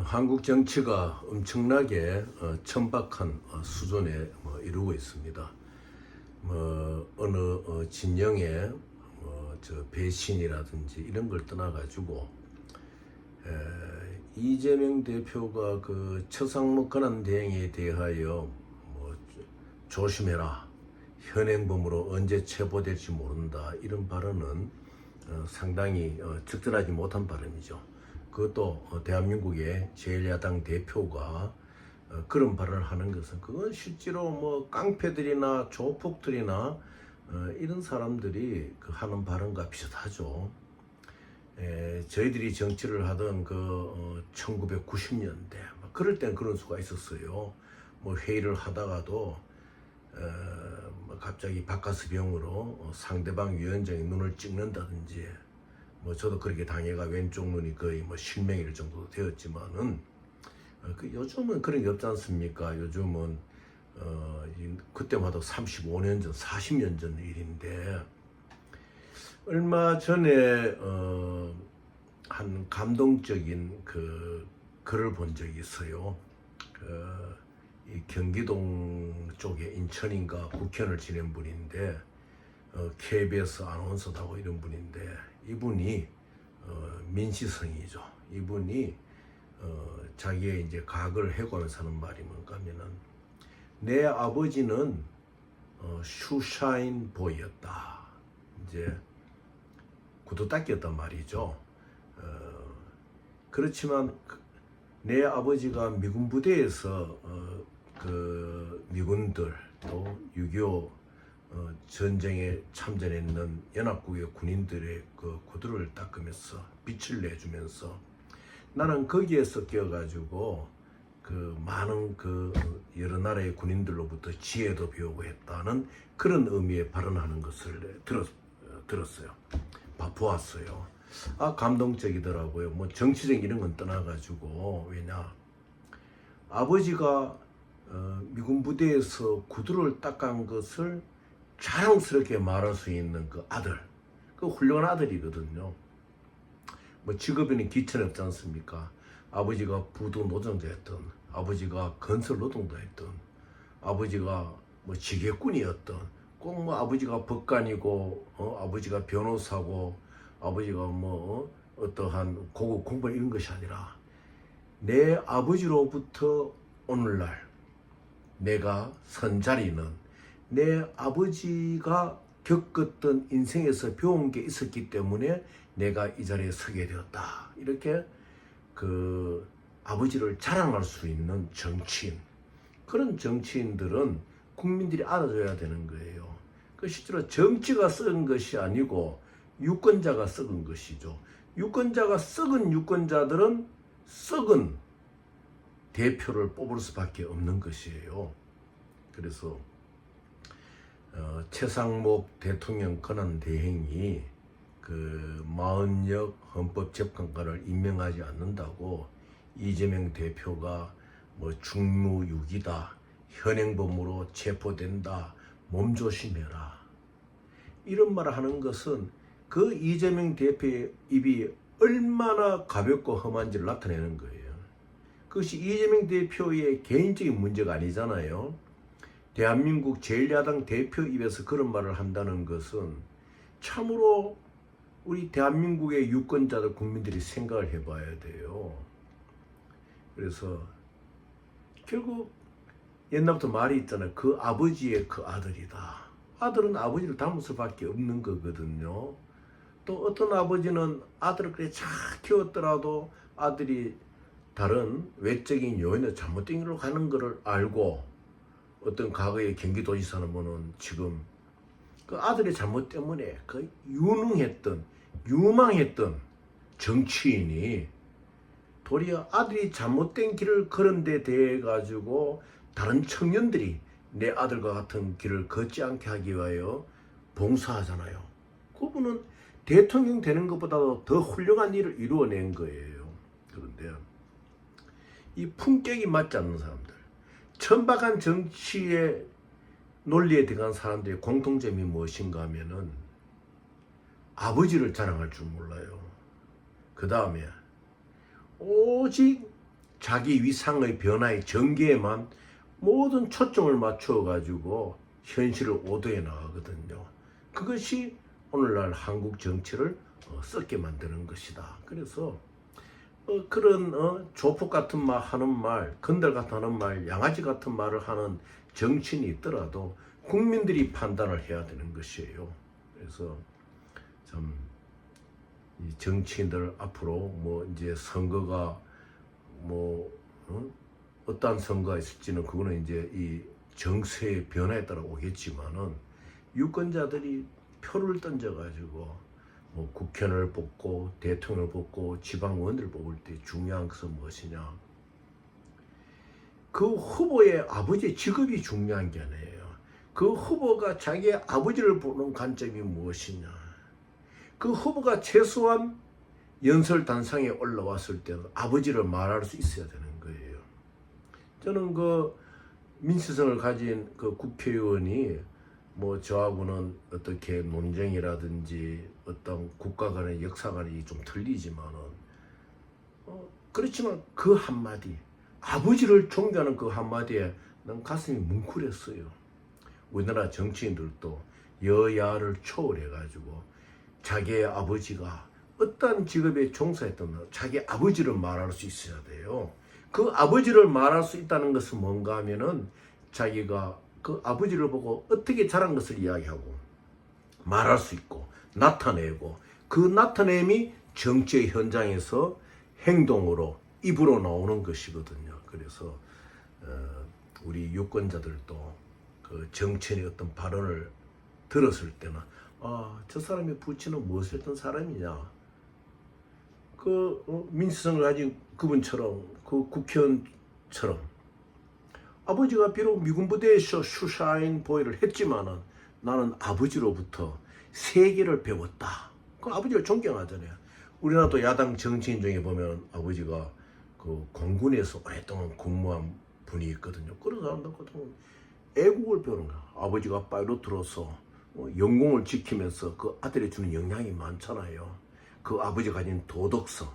한국 정치가 엄청나게 천박한 수준에 이르고 있습니다. 어느 진영의 배신이라든지 이런 걸 떠나가지고 이재명 대표가 그 처상목 권한대행에 대하여 조심해라, 현행범으로 언제 체포될지 모른다, 이런 발언은 상당히 적절하지 못한 발언이죠. 그것도 대한민국의 제1야당 대표가 그런 발언을 하는 것은, 그건 실제로 깡패들이나 조폭들이나 이런 사람들이 하는 발언과 비슷하죠. 저희들이 정치를 하던 1990년대 그럴 땐 그런 수가 있었어요. 회의를 하다가도 갑자기 바카스병으로 상대방 위원장의 눈을 찍는다든지, 저도 그렇게 당해가 왼쪽 눈이 거의 실명일 정도 되었지만은, 요즘은 그런 게 없지 않습니까? 요즘은 그때마다 35년 전, 40년 전 일인데, 얼마 전에 한 감동적인 글을 본 적이 있어요. 이 경기동 쪽에 인천인가 국회의원을 지낸 분인데, KBS 아나운서다고 이런 분인데, 이분이 민시성이죠. 이분이 자기의 이제 각을 해고하면서 하는 말이 뭔가 하면은, 내 아버지는 슈샤인 보이였다. 이제 구두닦이였단 말이죠. 그렇지만 내 아버지가 미군 부대에서 미군들, 또 6.25 전쟁에 참전했는 연합국의 군인들의 구두를 닦으면서 빛을 내주면서, 나는 거기에서 끼어가지고 많은 여러 나라의 군인들로부터 지혜도 배우고 했다는 그런 의미의 발언하는 것을 들었어요. 보았어요. 감동적이더라고요. 정치적 이런 건 떠나가지고, 왜냐, 아버지가 미군 부대에서 구두를 닦은 것을 자랑스럽게 말할 수 있는 그 아들, 훌륭한 아들이거든요. 직업에는 기천이 없지 않습니까? 아버지가 부도 노동자였던, 아버지가 건설 노동도 했던, 아버지가 지게꾼이었던, 꼭 아버지가 법관이고 아버지가 변호사고 아버지가 어떠한 고급 공부 이런 것이 아니라, 내 아버지로부터 오늘날 내가 선 자리는 내 아버지가 겪었던 인생에서 배운 게 있었기 때문에 내가 이 자리에 서게 되었다. 이렇게 아버지를 자랑할 수 있는 정치인, 그런 정치인들은 국민들이 알아줘야 되는 거예요. 실제로 정치가 썩은 것이 아니고 유권자가 썩은 것이죠. 유권자가 썩은 유권자들은 썩은 대표를 뽑을 수밖에 없는 것이에요. 그래서 최상목 대통령 권한대행이 마흔역 헌법재판관을 임명하지 않는다고 이재명 대표가 중무유기다, 현행범으로 체포된다, 몸조심해라, 이런 말을 하는 것은 이재명 대표의 입이 얼마나 가볍고 험한지를 나타내는 거예요. 그것이 이재명 대표의 개인적인 문제가 아니잖아요. 대한민국 제1야당 대표 입에서 그런 말을 한다는 것은 참으로 우리 대한민국의 유권자들, 국민들이 생각을 해봐야 돼요. 그래서 결국 옛날부터 말이 있잖아요. 아버지의 아들이다. 아들은 아버지를 닮을 수밖에 없는 거거든요. 또 어떤 아버지는 아들을 그래 잘 키웠더라도 아들이 다른 외적인 요인으로 잘못된 길로 가는 것을 알고, 어떤 과거에 경기도지사 하는 분은 지금 아들의 잘못 때문에 유망했던 정치인이 도리어 아들이 잘못된 길을 걸은 데 대해 가지고 다른 청년들이 내 아들과 같은 길을 걷지 않게 하기 위하여 봉사하잖아요. 그분은 대통령 되는 것보다도 더 훌륭한 일을 이루어낸 거예요. 그런데 이 품격이 맞지 않는 사람들, 천박한 정치의 논리에 들어간 사람들의 공통점이 무엇인가 하면은 아버지를 자랑할 줄 몰라요. 그 다음에 오직 자기 위상의 변화의 전개에만 모든 초점을 맞춰 가지고 현실을 오도해 나가거든요. 그것이 오늘날 한국 정치를 썩게 만드는 것이다. 그래서 그런 조폭 같은 말 하는 말, 건달 같은 하는 말, 양아치 같은 말을 하는 정치인이 있더라도 국민들이 판단을 해야 되는 것이에요. 그래서 참 이 정치인들 앞으로 뭐 이제 선거가 뭐 어떠한 선거가 있을지는 그거는 이제 이 정세의 변화에 따라 오겠지만은 유권자들이 표를 던져가지고 뭐 국회의원을 뽑고 대통령을 뽑고 지방의원들을 뽑을 때 중요한 것은 무엇이냐? 그 후보의 아버지의 직업이 중요한 게 아니에요. 그 후보가 자기의 아버지를 보는 관점이 무엇이냐? 그 후보가 최소한 연설단상에 올라왔을 때는 아버지를 말할 수 있어야 되는 거예요. 저는 그 민주성을 가진 그 국회의원이 뭐 저하고는 어떻게 논쟁이라든지 어떤 국가 간의 역사 간이 좀 틀리지만은 그렇지만 그 한마디 아버지를 존경하는 그 한마디에 난 가슴이 뭉클했어요. 우리나라 정치인들도 여야를 초월해 가지고 자기의 아버지가 어떤 직업에 종사했던 자기 아버지를 말할 수 있어야 돼요. 그 아버지를 말할 수 있다는 것은 뭔가 하면은 자기가 그 아버지를 보고 어떻게 자란 것을 이야기하고 말할 수 있고 나타내고 그 나타냄이 정치의 현장에서 행동으로 입으로 나오는 것이거든요. 그래서 우리 유권자들도 그 정치인의 어떤 발언을 들었을 때는 저 사람의 부친은 무엇을 했던 사람이냐? 그 민주성을 가진 그분처럼 그 국회의원처럼 아버지가 비록 미군 부대에서 슈샤인 보이를 했지만은 나는 아버지로부터 세계를 배웠다. 그 아버지를 존경하잖아요. 우리나라도 야당 정치인 중에 보면 아버지가 그 공군에서 오랫동안 근무한 분이 있거든요. 그런 사람들 같은 경우는 애국을 배우는 거야. 아버지가 파일럿으로서 영공을 지키면서 그 아들이 주는 영향이 많잖아요. 그 아버지 가진 도덕성,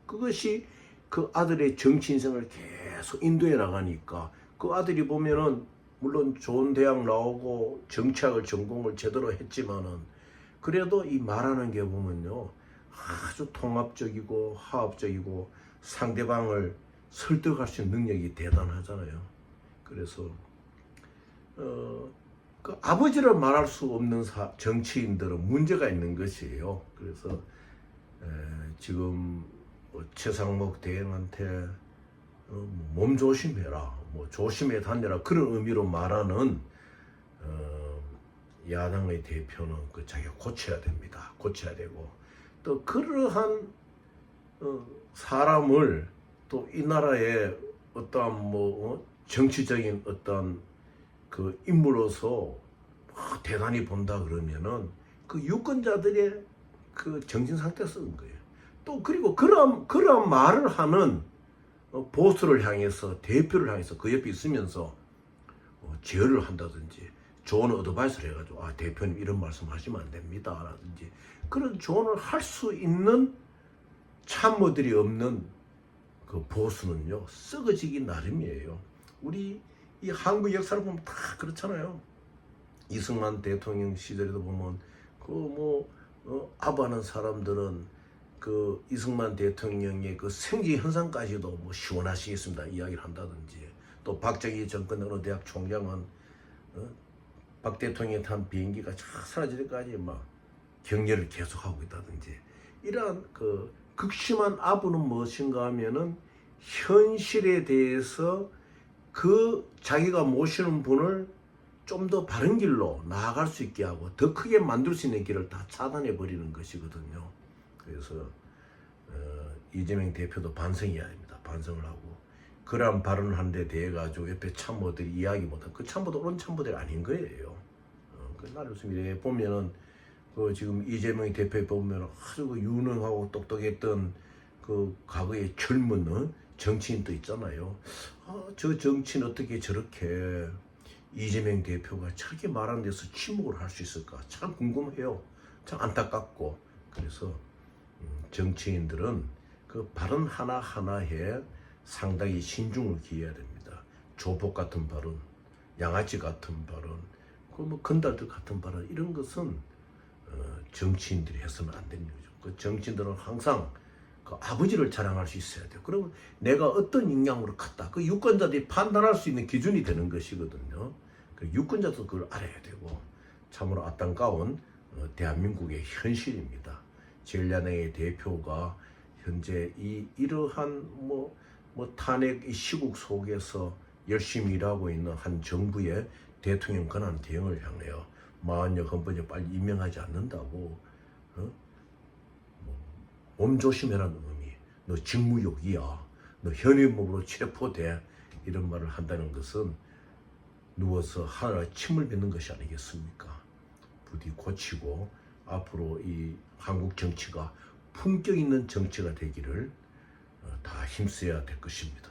그것이 그 아들의 정치 인생을 계속 인도해 나가니까 그 아들이 보면은 물론 좋은 대학 나오고 정치학을 전공을 제대로 했지만은 그래도 이 말하는 게 보면요 아주 통합적이고 화합적이고 상대방을 설득할 수 있는 능력이 대단하잖아요. 그래서 그 아버지를 말할 수 없는 정치인들은 문제가 있는 것이에요. 그래서 지금 최상목 대행한테 몸 조심해라, 뭐 조심해 다녀라 그런 의미로 말하는 야당의 대표는 그 자기가 고쳐야 됩니다. 고쳐야 되고 또 그러한 사람을 또 이 나라의 어떠한 뭐 정치적인 어떤 그 인물로서 대단히 본다 그러면은 그 유권자들의 그 정신 상태에 쓰는 거예요. 또 그리고 그런 말을 하는 보수를 향해서 대표를 향해서 그 옆에 있으면서 제어를 한다든지 좋은 어드바이스를 해가지고 대표님 이런 말씀하시면 안 됩니다 라든지 그런 조언을 할 수 있는 참모들이 없는 그 보수는요 썩어지기 나름이에요. 우리 이 한국 역사를 보면 다 그렇잖아요. 이승만 대통령 시절에도 보면 아부하는 사람들은 그 이승만 대통령의 그 생지 현상까지도 뭐 시원하시겠습니다 이야기를 한다든지 또 박정희 정권 어느 대학 총장은 박 대통령이 탄 비행기가 쫙 사라질 때까지 막 격려를 계속하고 있다든지 이러한 그 극심한 아부는 무엇인가 하면은 현실에 대해서 그 자기가 모시는 분을 좀 더 바른 길로 나아갈 수 있게 하고 더 크게 만들 수 있는 길을 다 차단해 버리는 것이거든요. 그래서 이재명 대표도 반성해야 됩니다. 반성을 하고 그러한 발언을 한 데 대해 가지고 옆에 참모들이 이야기 못한 그 참모도 옳은 참모들이 아닌 거예요. 나를 보면은 그 지금 이재명 대표 보면 아주 그 유능하고 똑똑했던 그 과거의 젊은 정치인도 있잖아요. 저 정치인 어떻게 저렇게 이재명 대표가 저렇게 말하는 데서 침묵을 할 수 있을까? 참 궁금해요. 참 안타깝고 그래서 정치인들은 그 발언 하나하나에 상당히 신중을 기해야 됩니다. 조폭 같은 발언, 양아치 같은 발언, 그 건달들 같은 발언, 이런 것은 정치인들이 해서는 안 되는 거죠. 그 정치인들은 항상 그 아버지를 자랑할 수 있어야 돼요. 그러면 내가 어떤 영향으로 컸다. 그 유권자들이 판단할 수 있는 기준이 되는 것이거든요. 그 유권자도 그걸 알아야 되고, 참으로 안타까운 대한민국의 현실입니다. 제1야당의 대표가 현재 이러한 탄핵 시국 속에서 열심히 일하고 있는 한 정부의 대통령 권한 대행을 향하여 마흔여 헌법에 빨리 임명하지 않는다고 몸 조심해라는 의미, 너 직무유기야, 너 현행범으로 체포돼, 이런 말을 한다는 것은 누워서 하늘에 침을 뱉는 것이 아니겠습니까? 부디 고치고 앞으로 이 한국 정치가 품격 있는 정치가 되기를 다 힘써야 될 것입니다.